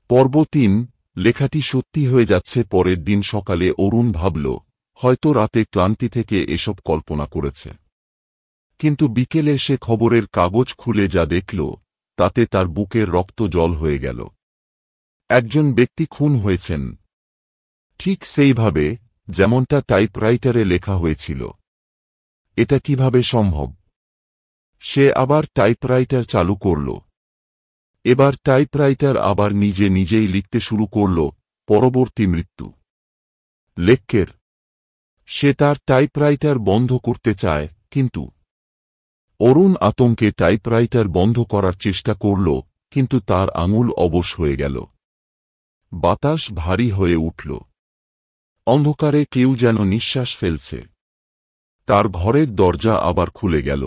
পর্ব ৩ লেখাটি সত্যি হয়ে যাচ্ছে। পরের দিন সকালে অরুণ ভাবল, হয়তো রাতে ক্লান্তি থেকে এসব কল্পনা করেছে। কিন্তু বিকেলে সে খবরের কাগজ খুলে যা দেখল, তাতে তার বুকের রক্ত জল হয়ে গেল। একজন ব্যক্তি খুন হয়েছেন, ঠিক সেইভাবে যেমনটা টাইপরাইটারে লেখা হয়েছিল। এটা কিভাবে সম্ভব? সে আবার টাইপরাইটার চালু করল। এবার টাইপরাইটার আবার নিজে নিজেই লিখতে শুরু করল, পরবর্তী মৃত্যু। লেখকের। সে তার টাইপরাইটার বন্ধ করতে চায়, কিন্তু অরুণ আতঙ্কে টাইপরাইটার বন্ধ করার চেষ্টা করল, কিন্তু তার আঙুল অবশ হয়ে গেল। বাতাস ভারী হয়ে উঠল। অন্ধকারে কেউ যেন নিঃশ্বাস ফেলছে। তার ঘরের দরজা আবার খুলে গেল।